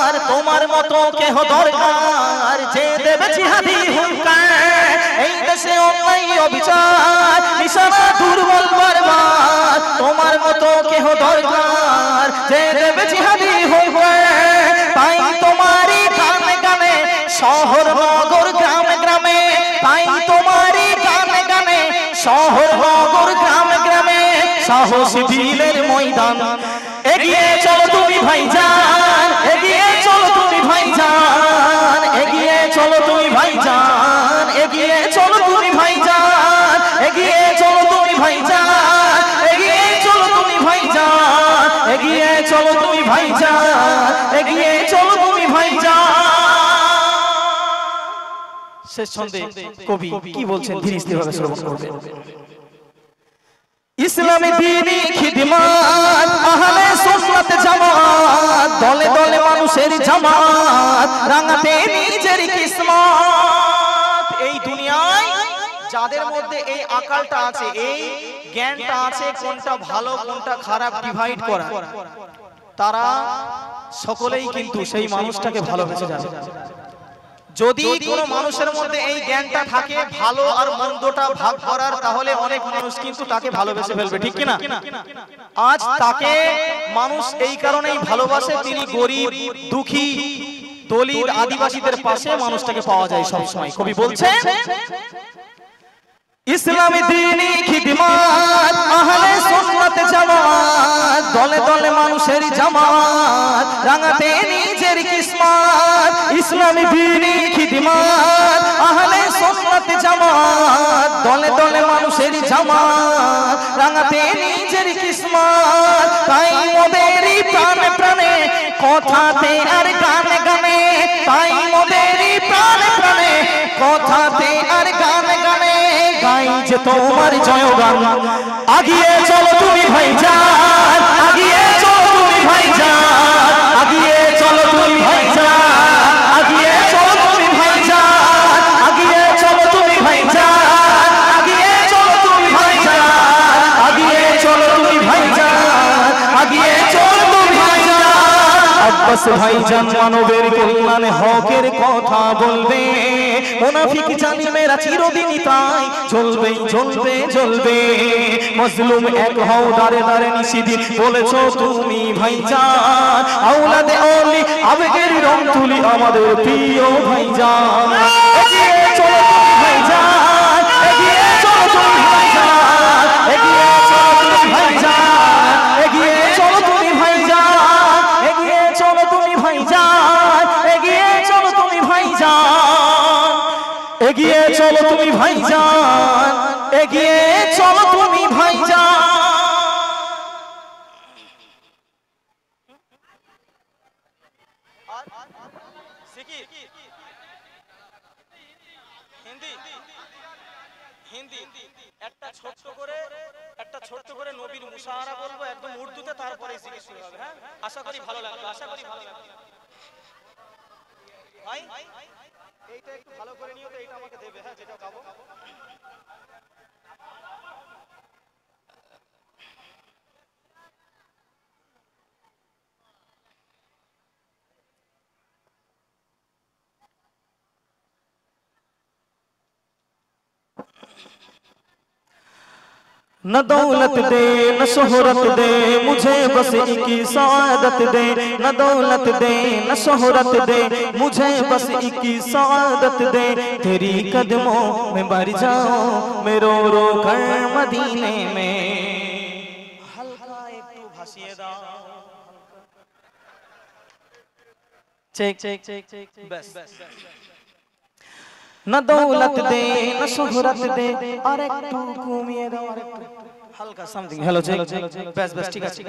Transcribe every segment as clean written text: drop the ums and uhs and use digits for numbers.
আর তোমার মতো কেহ দরকার যে দেবে জিহাদি হুঙ্কার এই দেশে অন্যায় অবিচার নিশানা দুর্বল বারবার তোমার মতো কেহ দরকার যে দেবে জিহাদি হুঙ্কার পাই তোমারই গানে গানে শহর নগর গ্রামে গ্রামে পাই তোমারই গানে গানে শহর নগর গ্রামে গ্রামে সাহসী বীরের ময়দান এগিয়ে চলো তুমি ভাইজান এগিয়ে চলো তুমি ভাইজান এগিয়ে চলো তুমি ভাইজান এগিয়ে চলো তুমি ভাইজান এগিয়ে চলো তুমি ভাইজান এগিয়ে চলো তুমি ভাইজান এগিয়ে চলো তুমি ভাইজান এগিয়ে চলো তুমি ভাইজান। শেষ ছন্দে কবি কি বলছেন ধীরে স্থির ভাবে শ্রবণ করবেন। ইসলামী দ্বীনি খিদমত আহলে সুন্নাত জামাত দলে দলে মানুষের জামাত রাঙাতে নিজের কিসমত। এই দুনিয়ায় যাদের মধ্যে এই আকালটা আছে এই জ্ঞানটা আছে কোনটা ভালো কোনটা খারাপ ডিভাইড করা তারা সকলেই কিন্তু সেই মানুষটাকে ভালোবেসে যাবে। যদি কোনো মানুষের মধ্যে এই জ্ঞানটা থাকে ভালো আর মন্দটা ভাগ করার তাহলে অনেক মানুষ কিন্তু তাকে ভালোবেসে ফেলবে ঠিক কি না। আজ তাকে মানুষ এই কারণেই ভালোবাসে তিনি গরিব দুঃখী দলিত আদিবাসীদের পাশে মানুষটাকে পাওয়া যায় সব সময়। কবি বলছেন ইসলামী দ্বীনি খিদমত আহলে সুন্নাত জামাত দলে দলে মানুষের জামাত রাঙাতে নিজের কিসমত। ইসলামী দ্বীনি খিদমত আহলে সুন্নাত জামাত দলে দলে মানুষের জামাত রাঙাতে নিজের কিসমত। তাই মোদেরই প্রাণে প্রাণে কথাতে আর গানে গানে তাই মোদেরই প্রাণে প্রাণে কথাতে আর গানে গানে গাই যে তোমার জয়গান। আগিয়ে চলো তুমি ভাইজান আগিয়ে চলো তুমি ভাইজান আগিয়ে চলো তুমি ভাইজান আগিয়ে চলো তুমি ভাইজান আগিয়ে চলো তুমি ভাইজান আগিয়ে চলো তুমি ভাইজান আগিয়ে চলো তুমি ভাইজান আগিয়ে চলো তুমি ভাইজান। আব্বাস ভাইজান মানবের কল্যাণে হকের কথা বলবে মুনাফিক জালিমেরা চিরদিনই তাই চলবে চলবে চলবে। মজলুম এক হও দাঁড়ে দাঁড়ে নিশিদিন বলেছো তুমি ভাইজান আওলাদে অলি আবেগের রং তুলি আমাদের প্রিয় ভাইজান। এগিয়ে চলো তুমি ভাইজান এগিয়ে চলো তুমি ভাইজান এগিয়ে চলো তুমি ভাইজান এগিয়ে চলো তুমি ভাইজান এগিয়ে চলো তুমি ভাইজান এগিয়ে চলো তুমি ভাইজান এগিয়ে চলো তুমি ভাইজান এগিয়ে চলো তুমি ভাইজান। হিন্দি একটা ছোট্ট করে নবীর মুশাহারা বলবো একদম উর্দুতে তারপরে জিকির শুরু হবে। হ্যাঁ আশা করি ভালো লাগবে আশা করি ভালো লাগবে ভাই এইটা একটু ভালো করে নিও তো এইটা আমাকে দেবে। হ্যাঁ যেটা গাবো न दौलत दे न शोहरत दे मुझे बस एक सादत दे न दौलत दे न शोहरत दे मुझे बस एक सादत दे तेरी कदमों में मर जाऊं मैं रो रो कर मदीने में। हल्का একটু ভাসিয়ে দাও চেক চেক চেক চেক बस न दौलत दे न शोहरत दे और একটু ঘুমিয়ে দাও আর একটু হালকা সামথিং हेलो চেক बस बस ठीक আছে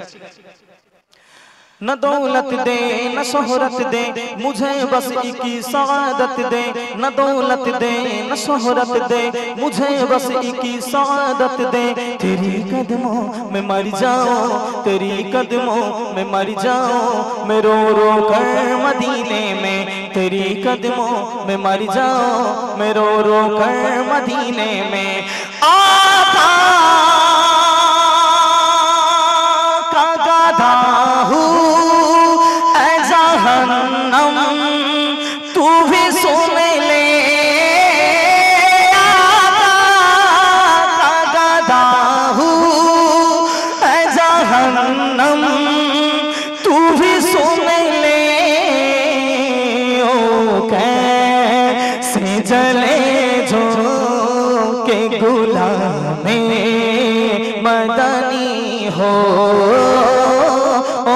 न दौलत दे न शोहरत दे मुझे बस एक सादत दे न दौलत दे न शोहरत दे मुझे बस एक सादत दे तेरी कदमों में मर जाऊं तेरी कदमों में मर जाऊं मैं रो रो कर मदीने में तेरी कदमों में मर जाऊं मैं रो रो कर मदीने में। आका का गाधा हूँ ऐसा जहन्नम तू भी सुन ले, आका का गदाहू है जहन्नम तू भी सुन ले। ओ कैसे जले जो के गुलामे मदनी हो, ओ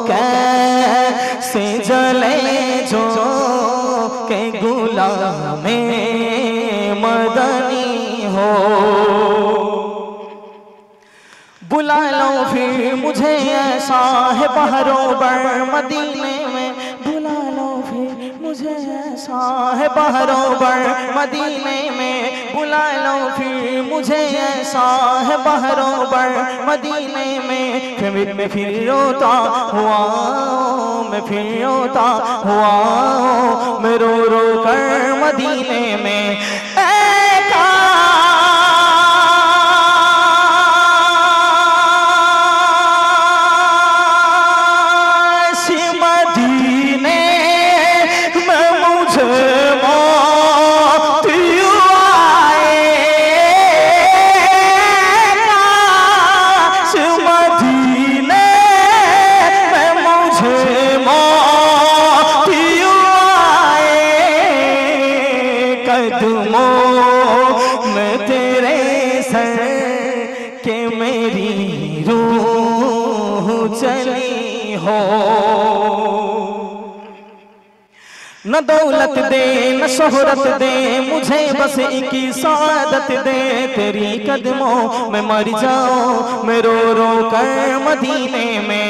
कैसे जले जो के गुलामे मदनी हो। बुला लो फिर मुझे ऐसा है बहरों बर मदीने में, बुला लो फिर मुझे ऐसा है बहरों बर मदीने में, बुला लो फिर मुझे ऐसा है बहरों बर मदीने में। फिर मैं फिर रोता हुआ, मैं फिर रोता हुआ, मैं रो रो कर मदीने में। मैं तेरे सर के मेरी रूह चली हो। न दौलत दे न शोहरत दे मुझे, बस एक ही सादत दे, तेरी कदमों में मर जाऊं मैं रो रो कर मदीने में।